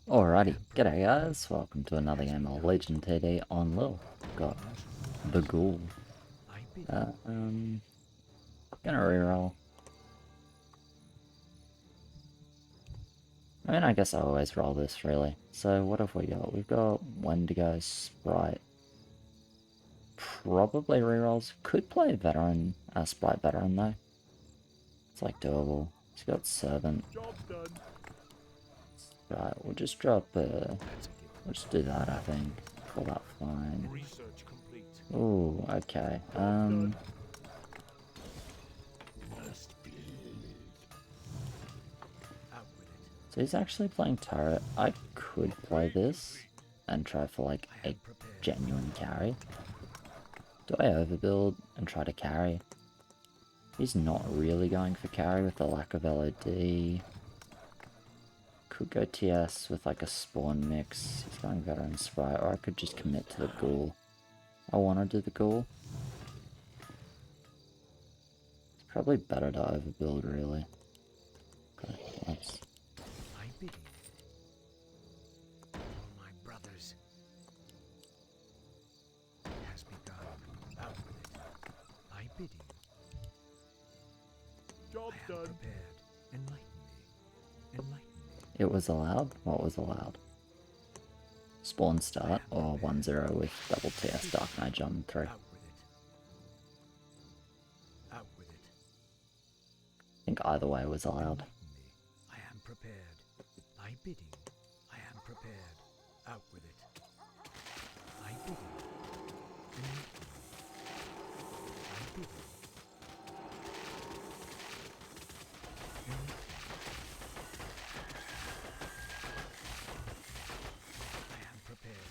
Alrighty, g'day guys, welcome to another game of Legion TD on LIHL. Got the ghoul. Gonna reroll. I mean, I guess I always roll this, really. So what have we got? We've got Wendigo, Sprite. Probably rerolls. Could play Veteran, Sprite Veteran though. It's like doable. He's got Servant. Right, we'll just drop, we'll just do that, I think. Call that fine. Ooh, okay. So he's actually playing turret. I could play this and try for like a genuine carry. Do I overbuild and try to carry? He's not really going for carry with the lack of LOD. Could go TS with like a spawn mix. He's going Veteran Sprite, or I could just commit to the ghoul. I want to do the ghoul. It's probably better to overbuild, really. Okay, let's... It was allowed? What was allowed? Spawn start or 1-0 with double TS Dark Mage on 3. I think either way was allowed. I am prepared. I bidding. I am prepared. Out with it. I bidding. I bidding. I am prepared.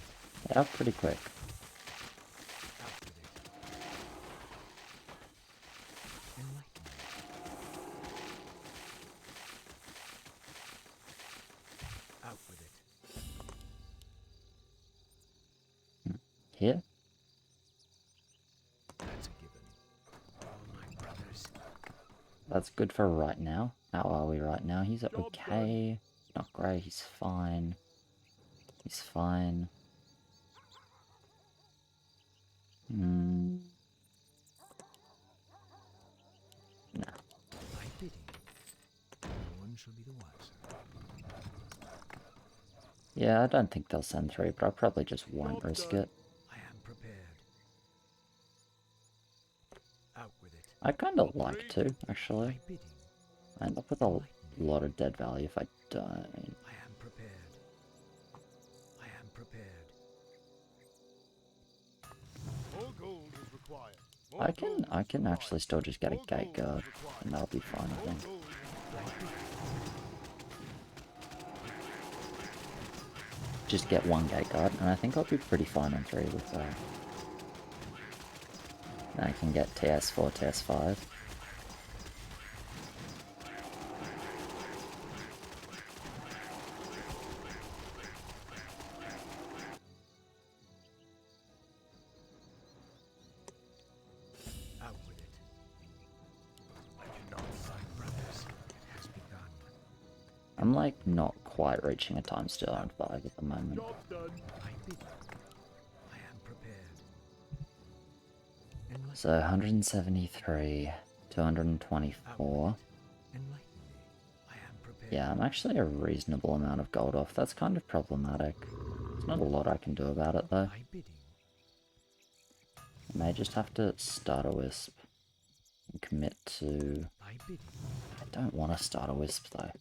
They are pretty quick. Out with it. Enlighten me. Out with it. Here? That's a given. All my brothers. That's good for right now. How are we right now? He's okay. Not great, he's fine. He's fine. Nah. I bidding. No one shall be the wiser. Yeah, I don't think they'll send 3, but I probably just won't risk it. I am prepared. Out with it. I kind of like to, actually. I bidding. I end up with a lot of dead value if I don't. I am prepared. I am prepared. More gold is required. I can actually still just get a gate guard, and that'll be fine, I think. Just get one gate guard, and I think I'll be pretty fine on 3 with that. Then I can get TS4, TS5. Out with it. I cannot fight brothers. It has begun. I'm like not quite reaching a time steal on 5 at the moment. Job done. I bidding. I am prepared. Enlighten, So 173, 224. enlighten me. I am prepared. Yeah, I'm actually a reasonable amount of gold off. That's kind of problematic. There's not a lot I can do about it though. I bidding. I may just have to start a wisp and commit to... I bidding. I don't want to start a wisp though.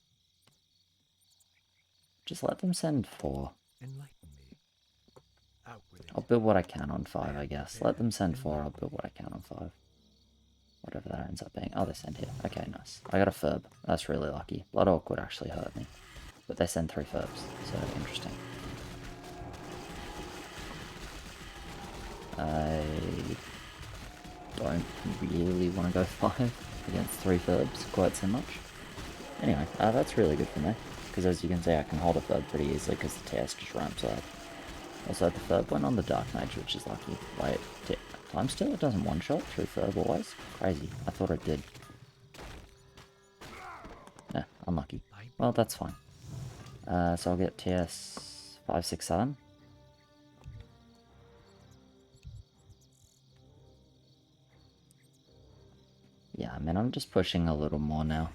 Just let them send 4. Enlighten me. Out with it. I'll build what I can on 5, I guess. Let them send 4, I'll build what I can on 5. Whatever that ends up being. Oh, they send here. Okay, nice. I got a Ferb. That's really lucky. Blood Orc would actually hurt me. But they send 3 Ferbs, so interesting. I don't really want to go 5 against 3 Ferbs quite so much. Anyway, that's really good for me. Because as you can see, I can hold a Ferb pretty easily because the TS just ramps up. Also, the Ferb went on the Dark Mage, which is lucky. Wait, time still? It doesn't one-shot through Ferb always? Crazy. I thought it did. Unlucky. Well, that's fine. So I'll get TS 567. Yeah, I mean, I'm just pushing a little more now.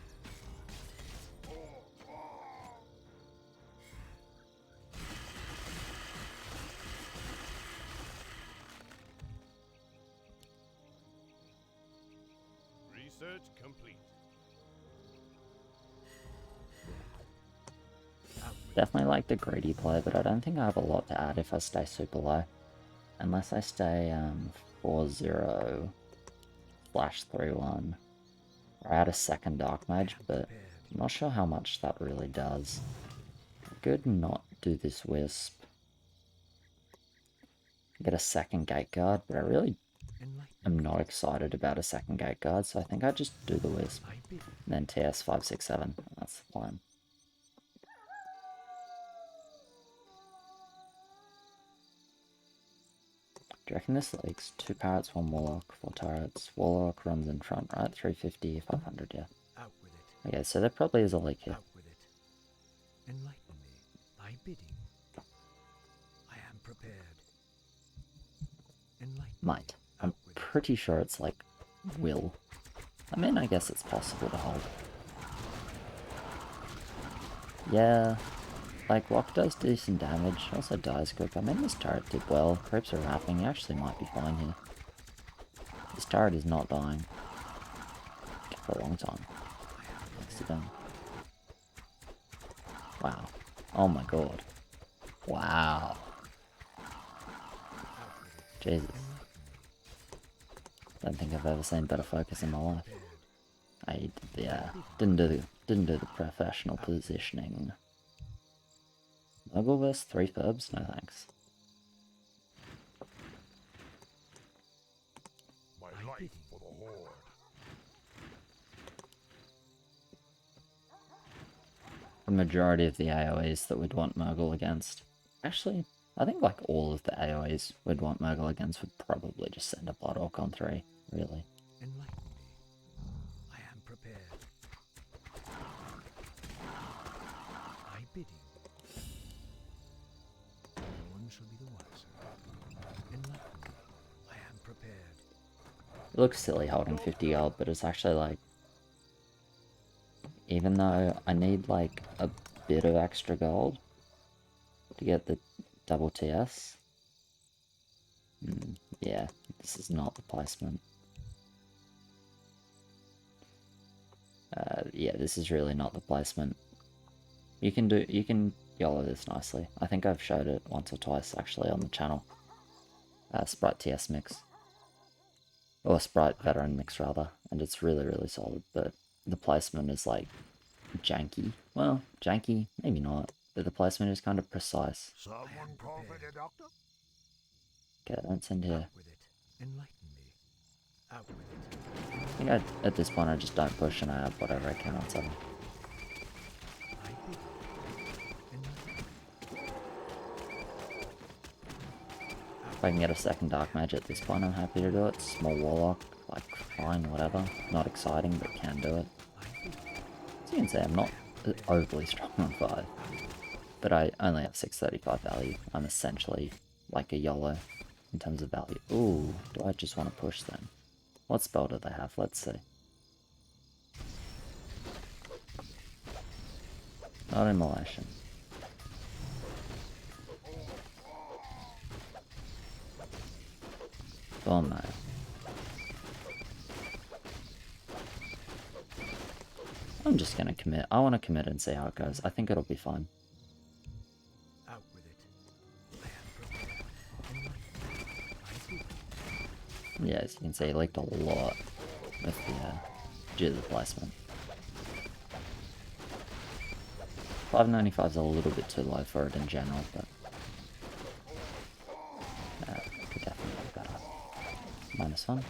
Research complete. Definitely like the greedy play, but I don't think I have a lot to add if I stay super low. Unless I stay 4-0 flash 3-1. Or add a second Dark Mage, but I'm not sure how much that really does. Good not do this Wisp. Get a second Gate Guard, but I really am not excited about a second Gate Guard, so I think I just do the Wisp. And then TS 567, that's the plan. Do you reckon this leaks? 2 Parrots, 1 Warlock, 4 Turrets. Warlock runs in front, right? 350, 500, yeah. Okay, so there probably is a leak here. Enlighten me by bidding. I am prepared. Enlighten Might. I'm pretty sure it's like will. I mean, I guess it's possible to hold. Yeah, like Lock does decent damage, also dies quick. I mean, this turret did well. Creeps are wrapping, he actually might be fine here. This turret is not dying. For a long time. What's he done? Wow. Oh my god. Wow. Jesus. Don't think I've ever seen better focus in my life. Didn't do the professional positioning. Muggle vs 3 Furbs? No thanks. My life for the Horde. The majority of the AoEs that we'd want Murgle against. Actually, I think like all of the AoEs we'd want Murgle against would probably just send a Blood Orc on 3, really. Enlighten me. I am prepared. My bidding. No one shall be the wiser. Enlighten me. I am prepared. It looks silly holding 50 gold, but it's actually like... Even though I need like a bit of extra gold to get the double TS. Yeah, this is not the placement. Yeah, this is really not the placement. You can YOLO this nicely. I think I've showed it once or twice actually on the channel. Sprite TS mix. Or Sprite Veteran mix rather, and it's really, really solid, but the placement is like janky. Well, janky, maybe not, but the placement is kind of precise. Someone call for the doctor? Okay, don't send here. With it. Enlighten me. Out with it. I think at this point I just don't push and I have whatever I can on 7. I bid. Enlighten me. If I can get a second Dark Mage at this point, I'm happy to do it. Small Warlock, like, fine, whatever. Not exciting, but can do it. As you can see, I'm not overly strong on 5. But I only have 635 value. I'm essentially like a YOLO in terms of value. Ooh, do I just want to push then? What spell do they have? Let's see. Not Immolation. Bone Mail. I'm just gonna commit. I want to commit and see how it goes. I think it'll be fine. Out with it. I am prepared. Enlighten me. I bid. Yeah, as you can see, he leaked a lot with the due to the placement. 595 is a little bit too low for it in general, but could definitely be better. -1.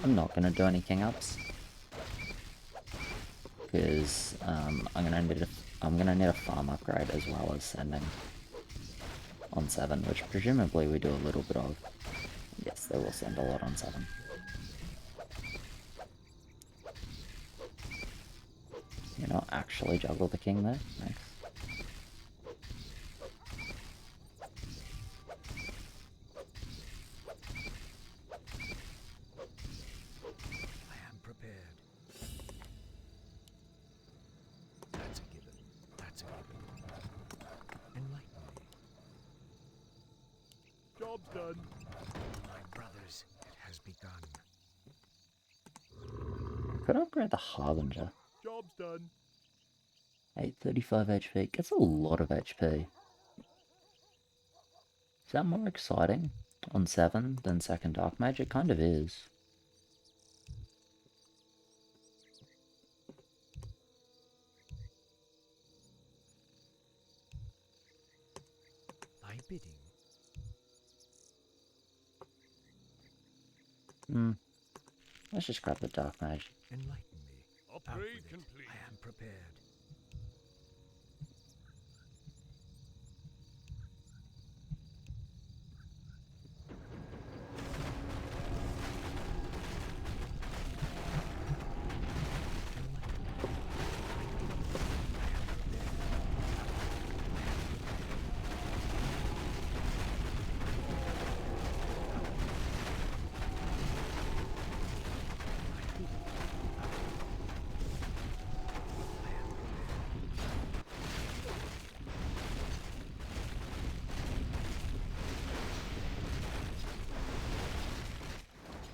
I'm not gonna do any king ups because I'm gonna need a farm upgrade as well as sending on 7, which presumably we do a little bit of. Yes, guess they will send a lot on 7. You know, actually juggle the king there. Thanks. I am prepared. That's a given. That's a given. Enlighten me. Job's done. My brothers, it has begun. Could upgrade the Harbinger. Job's done. 835 HP. Gets a lot of HP. Is that more exciting on 7 than second Dark Mage? It kind of is. Thy bidding. Let's just grab the Dark Mage. Enlighten me. Out Upgrade with it. complete. I am prepared.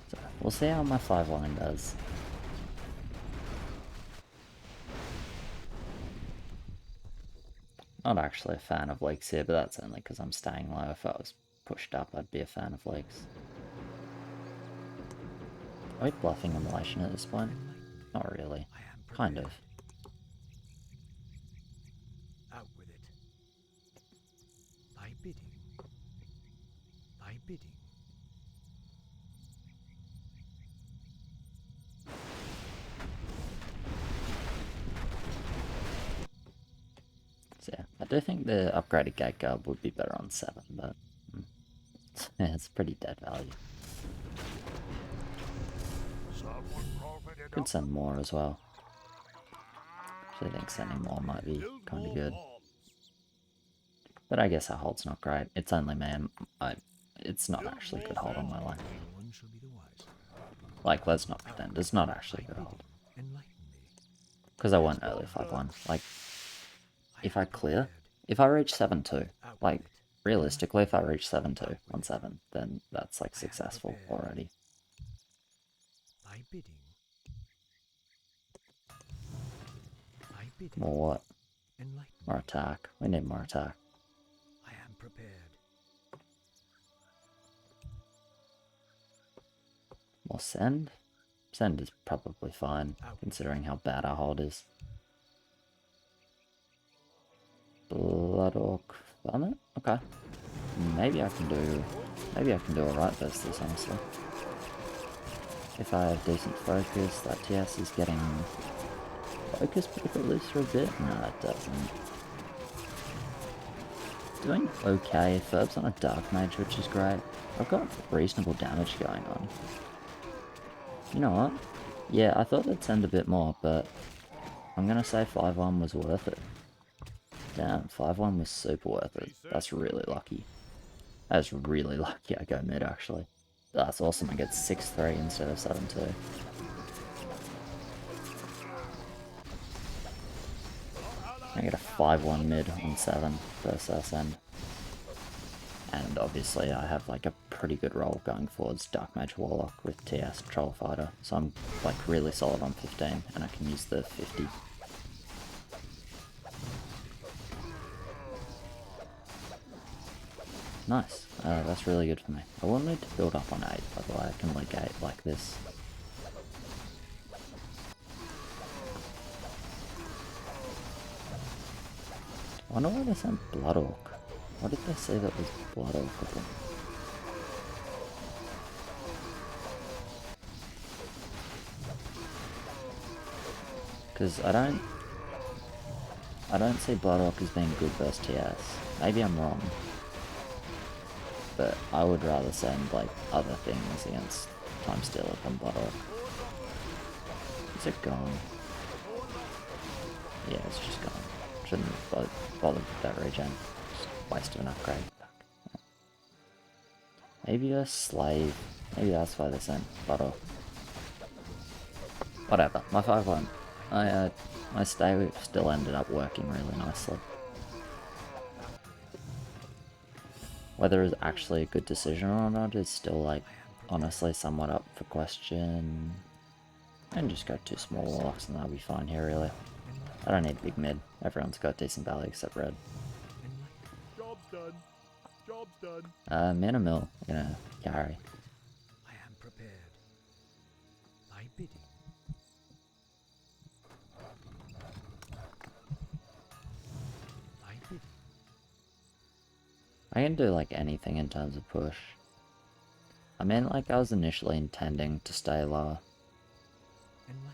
So we'll see how my 5 line does. Not actually a fan of leaks here, but that's only because I'm staying low. If I was pushed up, I'd be a fan of leaks. Are we bluffing immolation at this point? Not really. I am prepared. Kind of. Out with it. Thy bidding. Thy bidding. So yeah, I do think the upgraded gate guard would be better on 7, but yeah, it's pretty dead value. Someone profited Could send more as well. Actually, I think sending more might be Build kind of more good. bombs. But I guess our hold's not great. It's only man. It's not actually good hold on my line. No one shall be the wiser. Like, let's not pretend. It's not actually good hold. Enlighten me. Because I went early 5-1. Like, if I clear, if I reach 7-2, like, realistically, if I reach 7-2 on 7, then that's, like, successful already. Thy bidding. Thy bidding. More what? Enlighten More me. attack. We need more attack. I am prepared. More send? Send is probably fine, considering how bad our hold is. Blood Orc Vomit? Okay. Maybe I can do alright versus this, honestly. If I have decent focus, that TS is getting focus put it loose for a bit? No, it doesn't. Doing okay. Ferb's on a Dark Mage, which is great. I've got reasonable damage going on. You know what? Yeah, I thought they'd send a bit more, but I'm gonna say 5-1 was worth it. Damn, 5-1 was super worth it. That's really lucky. That's really lucky I go mid, actually. That's awesome, I get 6-3 instead of 7-2. I get a 5-1 mid on 7 versus SN. And obviously I have like a pretty good roll going forwards, Dark Mage Warlock with TS Troll Fighter. So I'm like really solid on 15 and I can use the 50. Nice, that's really good for me. I will need to build up on 8, by the way. I can like 8 like this. I wonder why they sent Blood Orc. What did they say that was Blood Orc with them? Because I don't see Blood Orc as being good versus TS. Maybe I'm wrong. but I would rather send like other things against Time Stealer than Blood Orc. Is it gone? Yeah, it's just gone. Shouldn't have bothered with that regen. Just wasted an upgrade. Maybe a slave. Maybe that's why they sent Blood Orc. Whatever. My 5-1. My stay still ended up working really nicely. Whether it's actually a good decision or not is still, like, honestly somewhat up for question. And just go 2 small warlocks and that'll be fine here, really. I don't need big mid. Everyone's got decent value except red. Job's done. Job's done. Mana mill, gonna carry. I am prepared. Thy bidding. Thy bidding. I can do, like, anything in terms of push. I mean, like, I was initially intending to stay low. Enlighten me.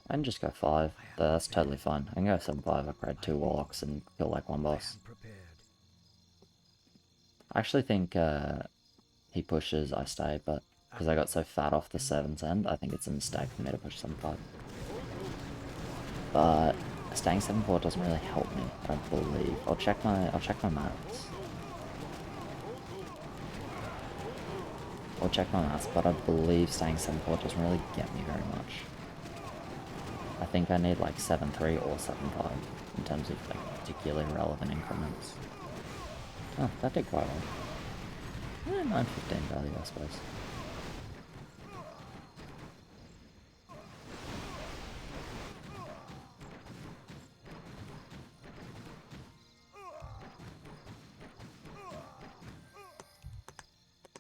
I can just go 5. That's totally fine. I can go 7-5, upgrade 2 warlocks and kill, like, 1 boss. I am prepared. I actually think he pushes, I stay, but because I got so fat off the 7's end, I think it's a mistake for me to push 7-5. But staying 7-4 doesn't really help me, I believe. I'll check my maths. I'll check my maths, but I believe staying 7-4 doesn't really get me very much. I think I need like 7-3 or 7-5 in terms of like particularly relevant increments. Oh, that did quite well. 915 value, I suppose.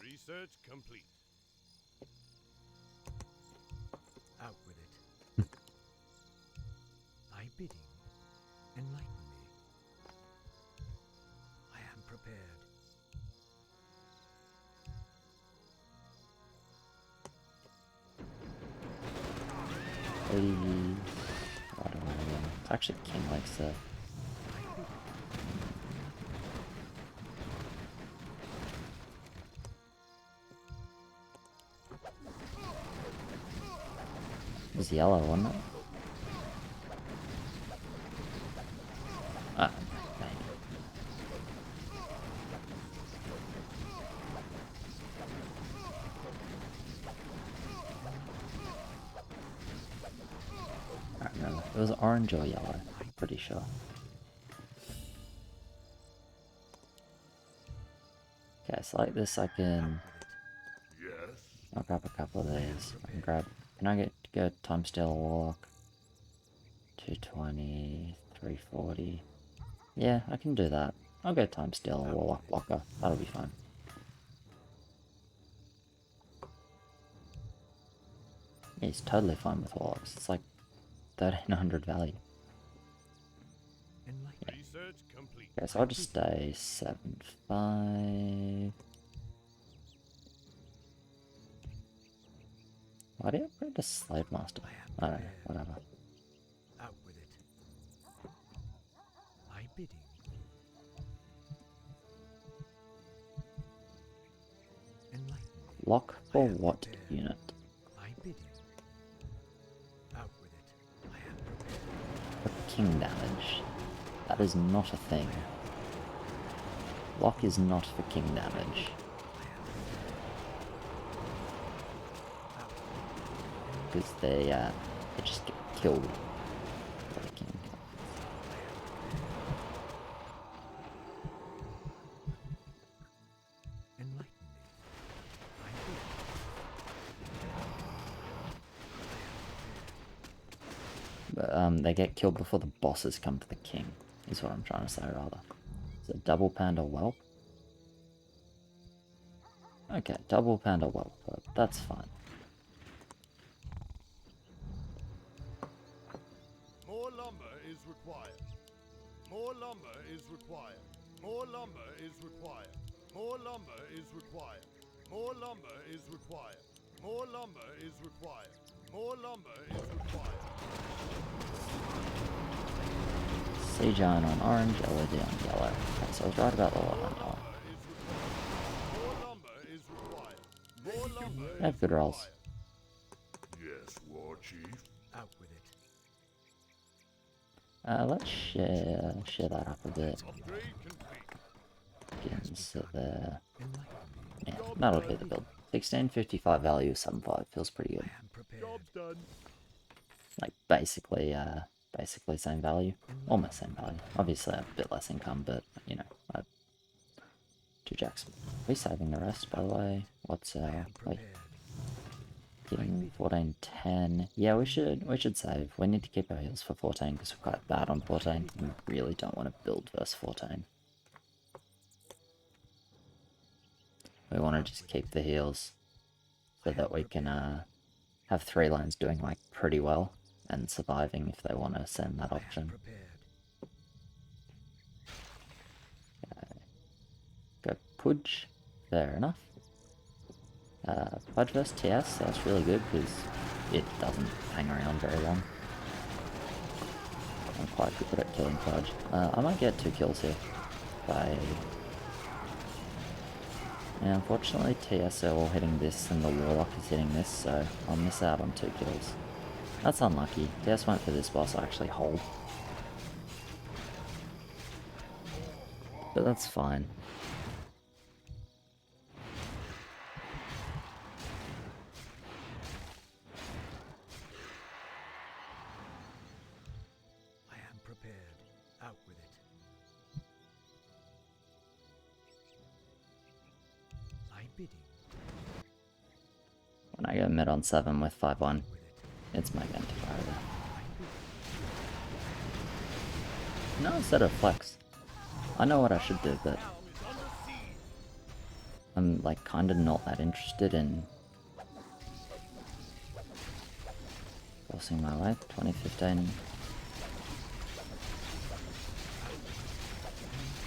Research complete. Out with it. Thy bidding. Enlighten me. I am prepared. Please. I don't want to go. It's actually King likes it. It was yellow, wasn't it? Ah, maybe. I don't remember. It was orange or yellow, pretty sure. Okay, so like this I can... Yes. I'll grab a couple of these. I can grab... Can I go Time Stealer Warlock? 220, 340. Yeah, I can do that. I'll go Time Stealer Warlock Blocker. That'll be fine. Yeah, he's totally fine with Warlocks. It's like 1300 value. Enlighten. Research complete. Okay, so I'll just stay 7-5. Why do you upgrade to Slave Master? I don't know, whatever. Out with it. Thy bidding. Enlighten me. Lock for what unit? Thy bidding. Out with it. I am prepared. For king damage. That is not a thing. Lock is not for king damage. Because they just get killed. By the king. Enlighten me. Thy bidding. But they get killed before the bosses come to the king, is what I'm trying to say rather. Is it double panda whelp? Okay, double panda whelp, that's fine. More lumber is required. More lumber is required. More lumber is required. More lumber is required. More lumber is required. More lumber is required. More lumber is required. Sea Giant on orange, LED on yellow. Okay, so I was right about the lot on yellow. More lumber is required. More lumber They have is good rolls. Yes, War Chief. Out with it. Let's share that up a bit. Upgrade complete. Get him sit there. Enlighten me. Yeah, that'll be the build. 1655 value, 7.5 feels pretty good. I am prepared. Job's done. Like basically same value, almost same value. Obviously, I have a bit less income, but you know, I have 2 jacks. Are we saving the rest, by the way? What's I our am wait? prepared. Getting 1410. Yeah, we should save. We need to keep our heals for 14 because we're quite bad on 14. We really don't want to build versus 14. We want to just keep the heals so that we can have 3 lanes doing like pretty well and surviving if they want to send that I am option. prepared. Go Pudge, fair enough. Pudge vs TS, that's really good because it doesn't hang around very long. I'm quite good at killing Pudge. I might get 2 kills here. Yeah, unfortunately TS are all hitting this and the Warlock is hitting this, so I'll miss out on 2 kills. That's unlucky. TS went for this boss actually hold. But that's fine. I am prepared. Out with it. My bidding. When I go mid on 7 with 5-1, With it. it's my game to carry that. My bidding. No, instead of flex. I know what I should do, but I'm like kinda not that interested in forcing my way. 2015.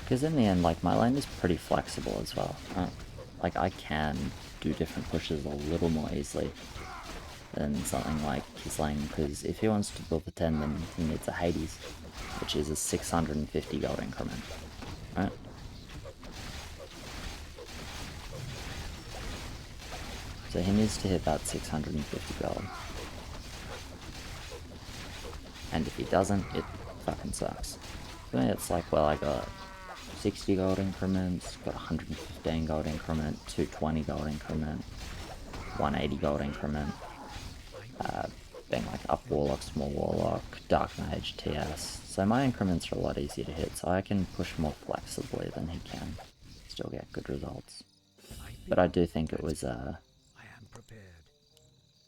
Because in the end, like, my lane is pretty flexible as well. Like, I can do different pushes a little more easily than something like his lane, because if he wants to build the 10, then he needs a Hades, which is a 650 gold increment, right? So he needs to hit that 650 gold. And if he doesn't, it fucking sucks. For me, it's like, well, I got 60 gold increments, got 115 gold increment, 220 gold increment, 180 gold increment, being like up Warlock, small Warlock, Dark Mage, TS. So my increments are a lot easier to hit, so I can push more flexibly than he can. Still get good results. But I do think it was, I am prepared.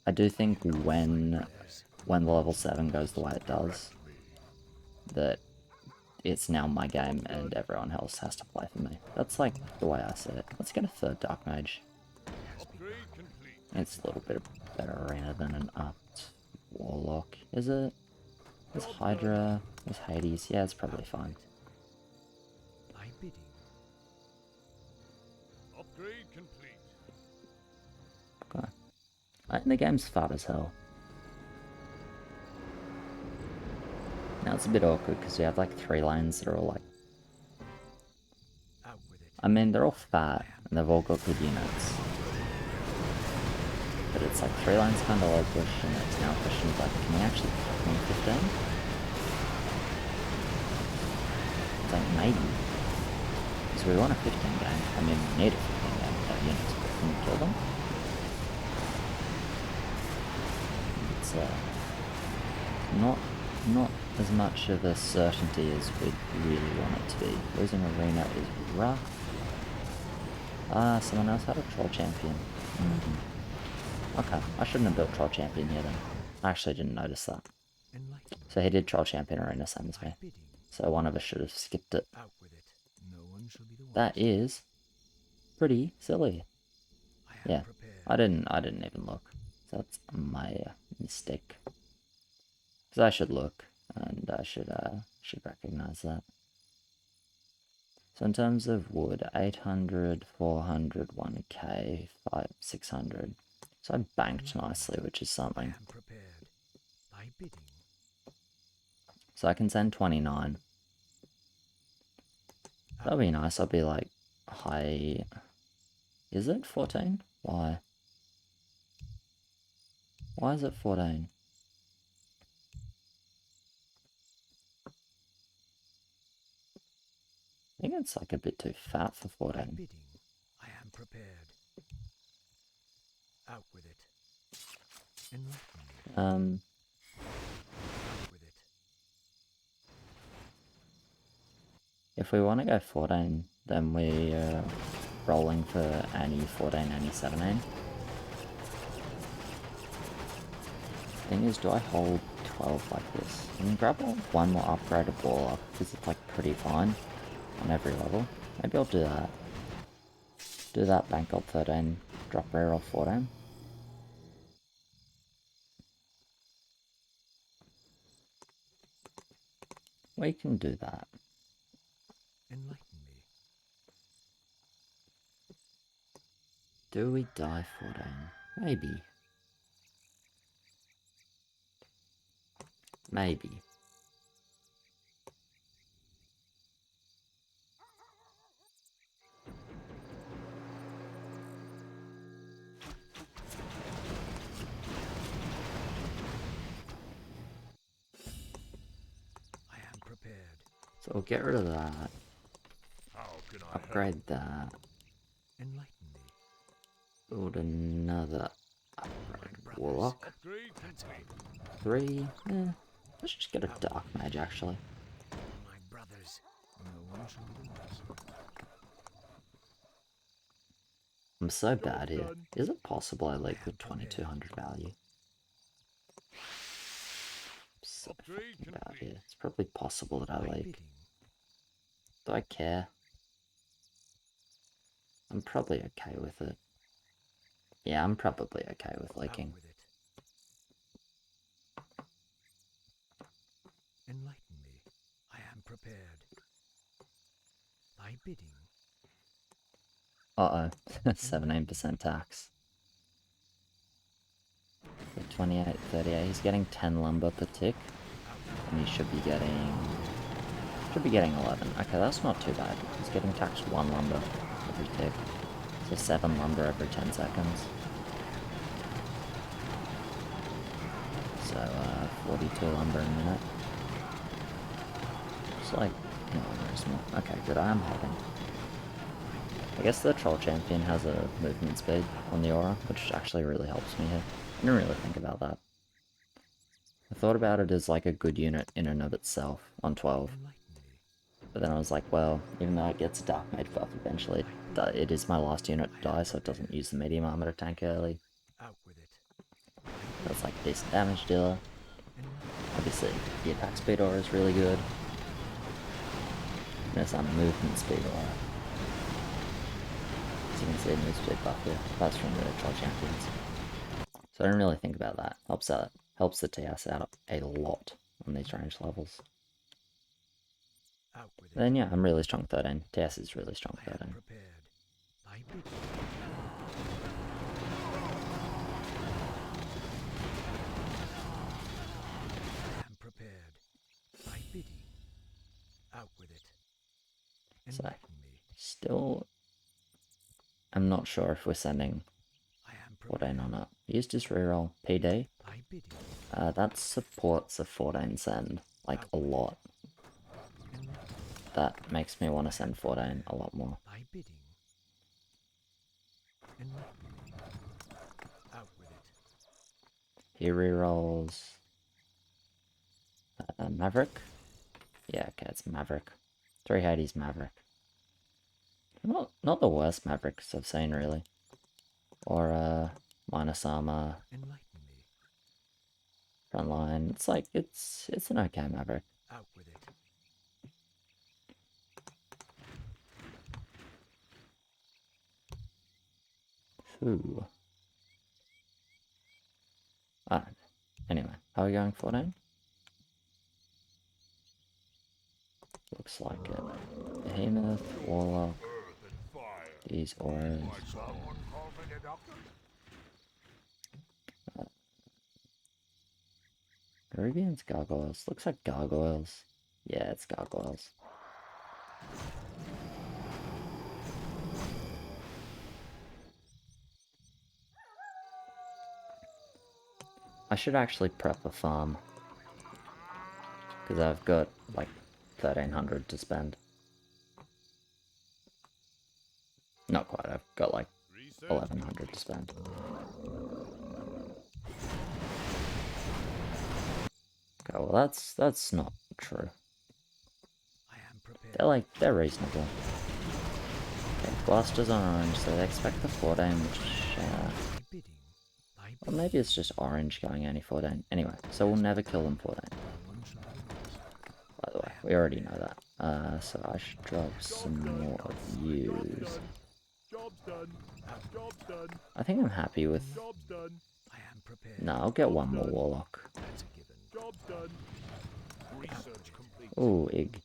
I do think when the level 7 goes the way it does, that it's now my game and everyone else has to play for me. That's like the way I see it. Let's get a 3rd Dark Mage. Upgrade complete. It's a little bit better arena than an upped Warlock. Is it? There's Hydra, there's Hades. Yeah, it's probably fine. My bidding. Upgrade complete. Okay. And the game's fat as hell. Now it's a bit awkward because we have like 3 lanes that are all like... Out with it. I mean, they're all fat and they've all got good units. But it's like 3 lanes kind of low push and it's now pushing like, can we actually win 15? It's like maybe. Because we want a 15 game. I mean, we need a 15 game without units, but can we kill them? It's not as much of a certainty as we'd really want it to be. Losing arena is rough. Someone else had a troll champion. Okay, I shouldn't have built troll champion here then. I actually didn't notice that. Enlighten. So he did troll champion arena, same as me. Bidding. So one of us should have skipped it. Out with it. No one shall be the one. That is pretty silly. I am Yeah, prepared. I didn't even look. So that's my mistake. Because I should look, and I should recognize that. So in terms of wood, 800, 400, 1k, 600. So I banked nicely, which is I something. am prepared. My bidding. So I can send 29. That'd be nice. I'll be like high. Is it 14? Why? Why is it 14? I think it's like a bit too fat for 14. Bidding, I am prepared. Out with it. Enlighten me. Out with it. If we want to go 14, then we're rolling for any 14, any 17. Thing is, do I hold 12 like this? I can grab one more upgraded ball up because it's like pretty fine on every level. Maybe I'll do that. Do that, bank gold 13, drop rare off 14. We can do that. Enlighten me. Do we die 14? Maybe. Maybe. I am prepared. So we'll get rid of that. How can I Upgrade that. Enlighten me. Build another upgrade warlock. upgrade complete? 3. Let's just get a dark mage actually. My brothers. No one shall be the wiser. I'm so bad here. Is it possible I leak with 2200 value? I'm so fucking bad here. It's probably possible that I leak. Bidding. Do I care? I'm probably okay with it. Yeah, I'm probably okay with leaking. Out with it. Enlighten me. I am prepared. Thy bidding. Uh-oh. 17% tax. So 28, 38. He's getting 10 lumber per tick. And he should be getting... 11. Okay, that's not too bad. He's getting taxed 1 lumber every tick. So 7 lumber every 10 seconds. So, 42 lumber a minute. It's like... No, there's not. Okay, good. I am holding. I guess the troll champion has a movement speed on the aura, which actually really helps me here. I didn't really think about that. I thought about it as like a good unit in and of itself on 12. But then I was like, well, even though it gets a dark mage buff eventually, it is my last unit to die, so it doesn't use the medium armor to tank early. Out with it. That's like a decent damage dealer. Obviously, the attack speed aura is really good. There's some movement speed aura. As you can see, move speed buff here. That's from the troll champions. So I didn't really think about that. Helps the TS out a lot on these range levels. Out with it. Then yeah, I'm really strong 13. TS is really strong I am 13. prepared. Thy bidding. I am prepared. Thy bidding. Out with it. So, Enlighten me. still, I'm not sure if we're sending I am 14 prepared. or not. Used his reroll PD. Thy bidding. That supports a 14 send, like a lot. Enlighten me. That makes me want to send 14 a lot more. Thy bidding. Enlighten me. Out with it. He rerolls Maverick. Yeah, okay, it's Maverick. 3 Hades Maverick. Not the worst Mavericks I've seen really. Or minus armor, Enlighten me. frontline. It's like it's an okay Maverick. Out with it. Ooh. Ah, anyway, how are we going 14? Looks like it. Behemoth, Warlock, these auras. Peruvian's Gargoyles. Looks like Gargoyles. Yeah, it's Gargoyles. I should actually prep a farm. Because I've got, like, 1,300 to spend. Not quite, I've got, like, 1,100 to spend. Okay, well that's not true. They're reasonable. Okay, Gloucester's on orange, so they expect the 14, which, or maybe it's just orange going any 14. Anyway, so we'll never kill them 14. By the way, we already know that. So I should drop some more of yous. I think I'm happy with... No, I'll get one more Warlock. Ooh, ig.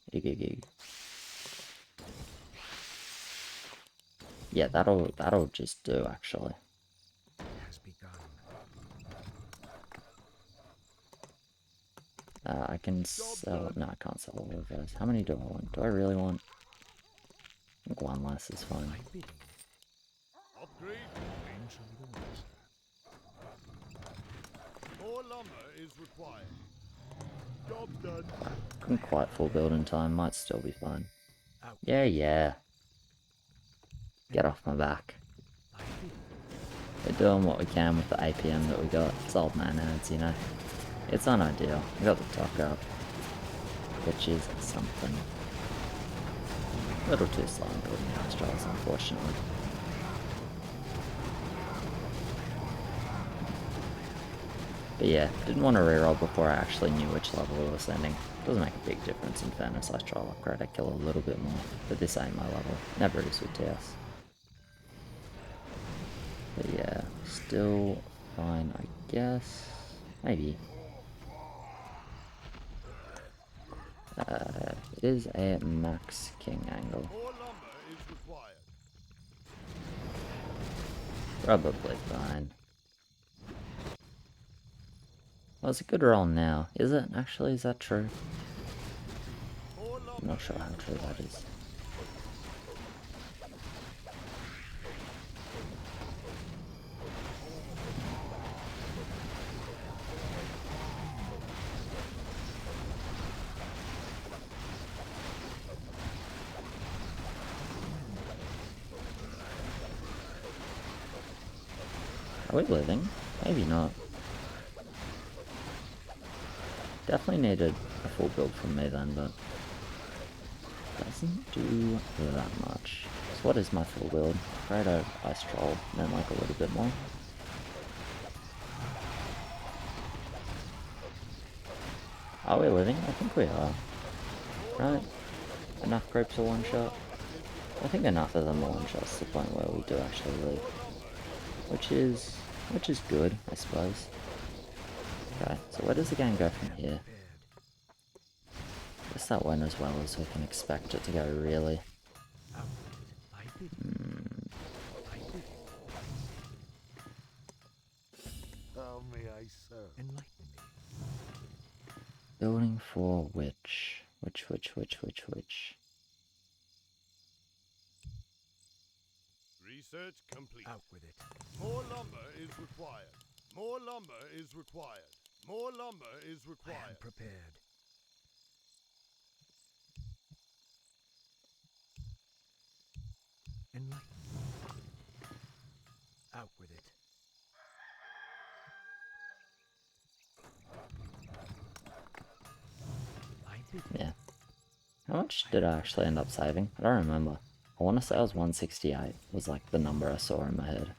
Yeah, that'll just do, actually. I can sell... No, I can't sell all of those. How many do I want? Do I really want? I think one less is fine. More lumber is required. Job done. Couldn't quite full build in time, might still be fine. Yeah. Get off my back. We're doing what we can with the APM that we got. It's old man ads, you know. It's unideal. We got the talk up, which is something. A little too slow in building house trials, unfortunately. But yeah, didn't want to reroll before I actually knew which level we were sending. Doesn't make a big difference in fairness. I try to upgrade, I kill a little bit more, but this ain't my level. Never is with TS. But yeah, still fine, I guess. Maybe. It is a max king angle. More lumber is required. Probably fine. Well, it's a good roll now. Is it? Actually, is that true? I'm not sure how true that is. Are we living? Maybe not. Definitely needed a full build from me then, but doesn't do that much. So what is my full build? Afraid of Ice Troll, and then like a little bit more. Are we living? I think we are. Right? Enough groups are one shot. I think enough of them are one shots to the point where we do actually live. Which is good, I suppose. Okay, so where does the game go from here? Guess that went as well as we can expect it to go, really. How may I serve? Building for which? Which? Research complete. Out with it. More lumber is required. More lumber is required. More lumber is required. I am prepared. Out with it. Yeah. How much did I actually end up saving? I don't remember. I want to say I was 168 was like the number I saw in my head.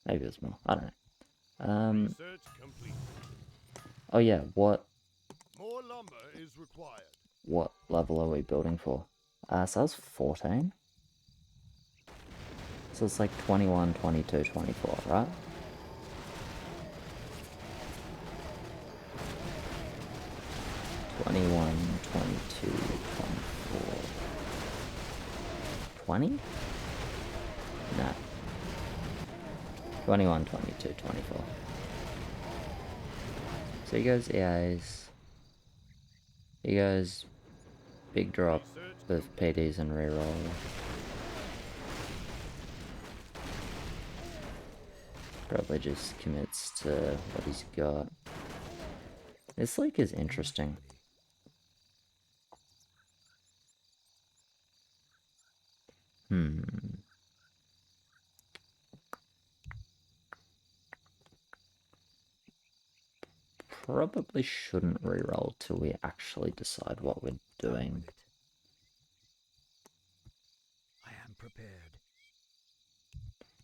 Maybe it was more. I don't know. Research complete. Oh yeah, what lumber is required. What level are we building for? So that's 14? So it's like 21, 22, 24, right? '21, 22, 24... 20? Nah. 21, 22, 24. So he goes EAs. He goes big drop with PDs and reroll. Probably just commits next to what he's got. This leak is interesting. Probably shouldn't reroll till we actually decide what we're doing. I am prepared.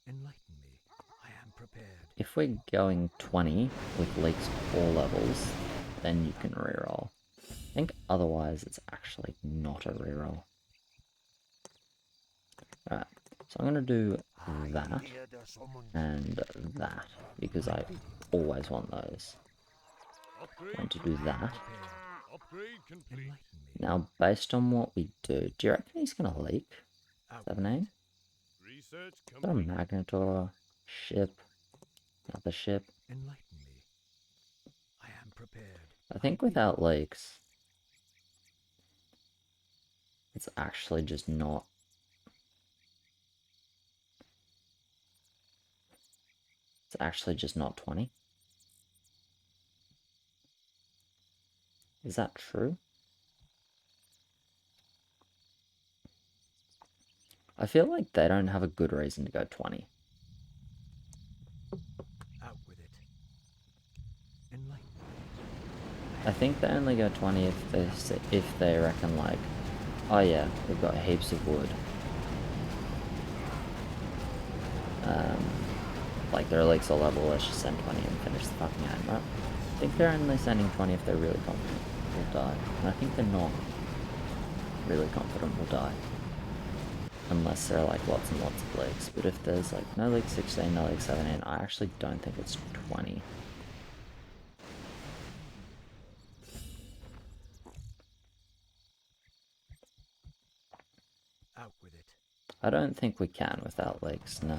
Enlighten me. I am prepared. If we're going 20 with leaks all levels, then you can reroll. I think otherwise it's actually not a reroll. Alright, so I'm going to do that and that because I always want those. I'm going to do that. Now, based on what we do you reckon he's going to leak? 7-8? Research Is that a Magnetor? Ship? Another ship? Enlighten me. I am prepared. I think without leaks, it's actually just not. It's actually just not 20. Is that true? I feel like they don't have a good reason to go 20. Out with it. Enlighten me. I think they only go 20 if they reckon like, oh yeah, we've got heaps of wood. Like their leaks are level, let's just send 20 and finish the fucking game, right? I think they're only sending 20 if they're really confident we'll die. And I think they're not really confident we'll die. Unless there are like lots and lots of leaks. But if there's like no leak 16, no leak 17, I actually don't think it's 20. Out with it. I don't think we can without leaks, no.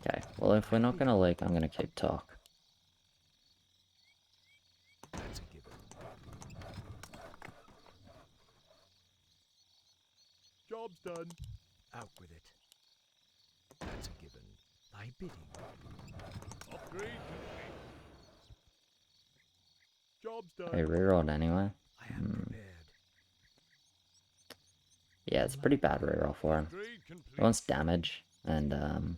Okay, well if we're not gonna leak, I'm gonna keep talk. That's a given. Job's done. Out with it. That's a given. Thy bidding. Upgrade complete. Job's done. I rerolled anyway. I am prepared. Yeah, it's a pretty bad reroll for him. Upgrade He complete. wants damage, and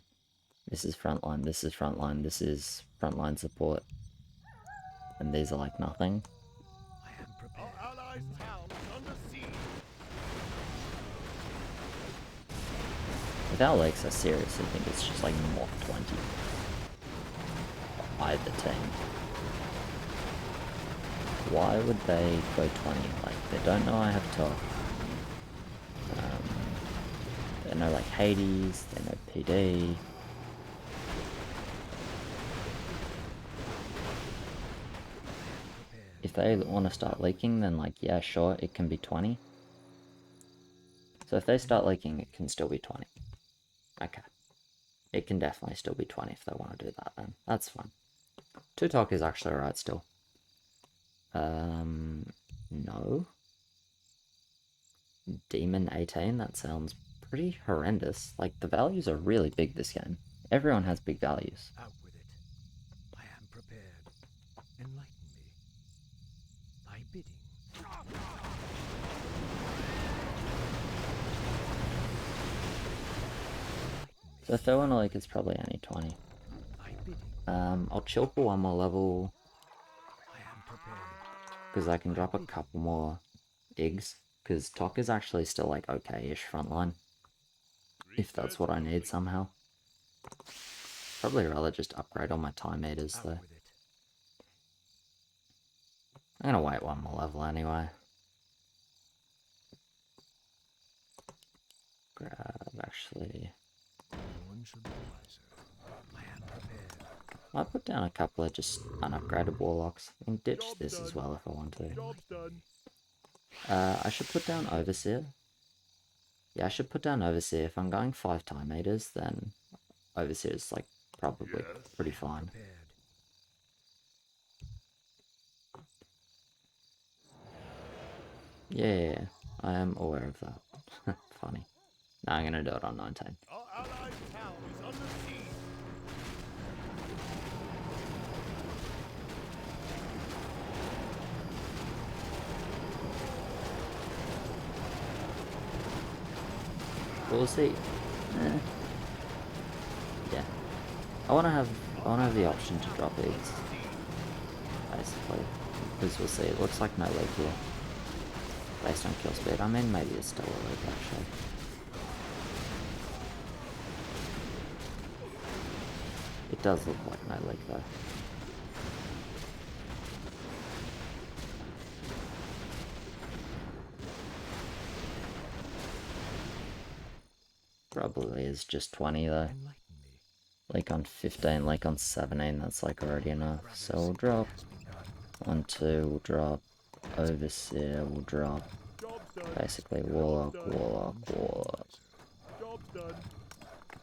this is frontline, this is frontline, this is frontline support. And these are like nothing. I am prepared. Our allies' town is under siege. Without leaks, I seriously think it's just like mock 20. Either team. Why would they go 20? Like, they don't know I have top. They know like Hades, they know PD. If they want to start leaking, then like, yeah, sure, it can be 20. So if they start leaking, it can still be 20. Okay. It can definitely still be 20 if they want to do that then. That's fine. 2 talk is actually alright still. No. Demon 18, that sounds pretty horrendous. Like, the values are really big this game. Everyone has big values. Out with it. I am prepared. Enlighten me. Thy bidding. So if they want to leak, it's probably only 20. Thy bidding. I'll chill for 1 more level, I am prepared. because I can drop a couple more eggs. Because Tok is actually still like okay-ish frontline. If that's what I need somehow. Probably rather just upgrade all my time meters Out though. with it. I'm gonna wait 1 more level anyway. Grab, actually. No one should be wiser. I am prepared. Might put down a couple of just unupgraded warlocks. I can ditch this as well if I want to. Job's done. I should put down Overseer. Yeah, I should put down Overseer. If I'm going 5 time meters, then Overseer is like probably pretty fine. Prepared. Yeah, I am aware of that. Funny. Now I'm gonna do it on 19. Our allied town is under siege. We'll see. Yeah. I wanna have the option to drop these. Basically. Because we'll see. It looks like no leak here. Based on kill speed. I mean, maybe it's still a leak actually. It does look like no leak though. Probably is just 20 though. Enlighten me. Like on 15, like on 17, that's like already enough. So we'll drop 1, 2, we'll drop Overseer, we'll drop Job's done. basically Warlock, Warlock, Warlock, Job's done.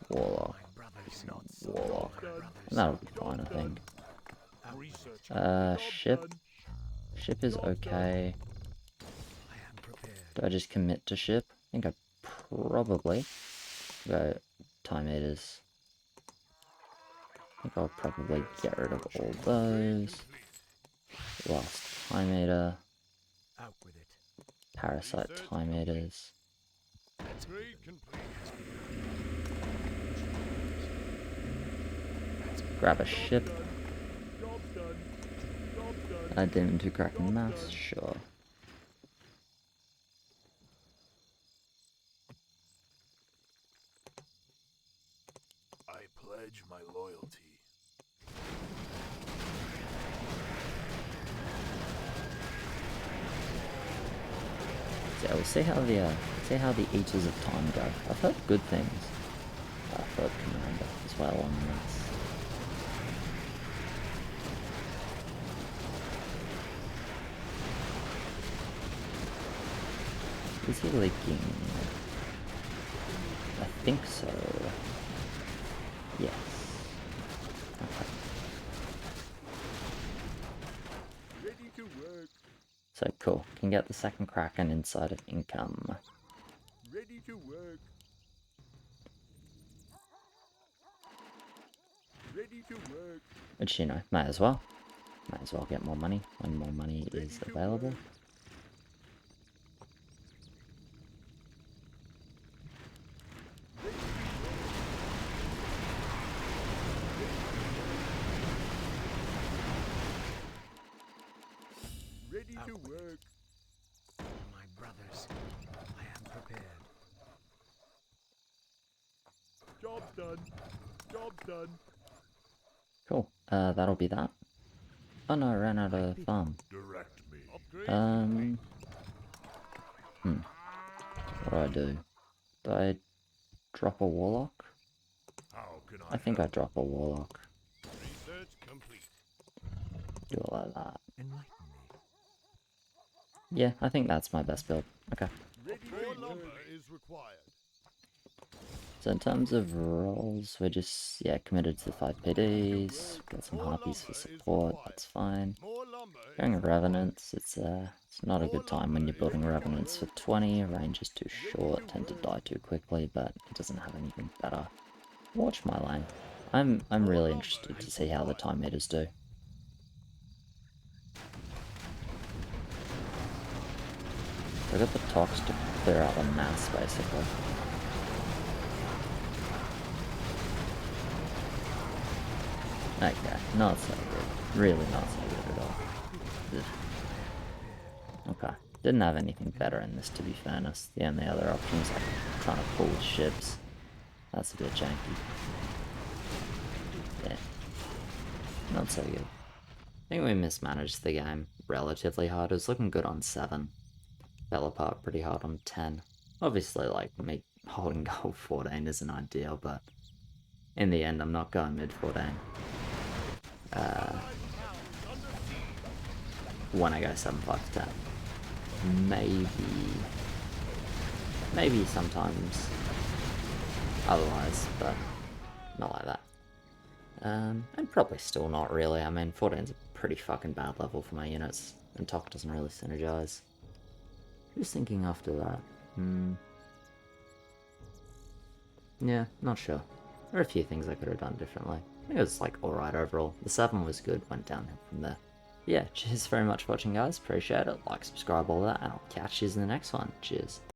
Warlock, My brothers not Warlock. Done. And that'll be fine, I think. Research. Ship. Done. Ship is okay. I am prepared. Do I just commit to ship? I think I'd probably go time meters. I think I'll probably get rid of all those. Last time meter, Out with it. parasite time meters. Upgrade complete. Grab a ship. Job's done. Job's done. Add them to Kraken Mass, sure. I pledge my loyalty. Yeah, we'll see how the Eaters of Time go. I've heard good things. I've heard Commander as well on this. Is he leaking? I think so. Yes. Okay. Ready to work. So cool. Can get the second Kraken inside of income. Ready to work. Ready to work. Which, you know, might as well. Might as well get more money when more money is available. Ready to work. My brothers, I am prepared. Job's done. Job's done. Cool. That'll be that. Oh no, I ran out of farm. Direct me. Upgrade. What do? Do I drop a Warlock? How can I think I drop a Warlock. Research complete. Do it like that. Enlighten me. Yeah, I think that's my best build. Okay. More lumber is required. So in terms of rolls, we're just, yeah, committed to the 5 PDs, got some Harpies for support, that's fine. More lumber. Going Revenants, it's not a good time when you're building Revenants for 20, range is too short, tend to die too quickly, but it doesn't have anything better. Watch my lane. I'm really interested to see how the time meters do. I got the Tox to clear out the mass, basically. Okay, not so good. Really not so good at all. Ugh. Okay. Didn't have anything better in this, to be fairness. The only other option is like trying to pull ships. That's a bit janky. Yeah. Not so good. I think we mismanaged the game relatively hard. It was looking good on 7. Fell apart pretty hard on 10. Obviously, like, me holding gold 14 isn't ideal, but in the end, I'm not going mid 14. When I go 7-5-10. Maybe sometimes otherwise, but not like that. And probably still not really. I mean, 14's a pretty fucking bad level for my units, and TOC doesn't really synergize. Just thinking after that. Yeah, not sure. There are a few things I could have done differently. I think it was like alright overall. The 7 was good, went downhill from there. Yeah, cheers very much for watching guys, appreciate it. Like, subscribe, all that, and I'll catch you in the next one. Cheers.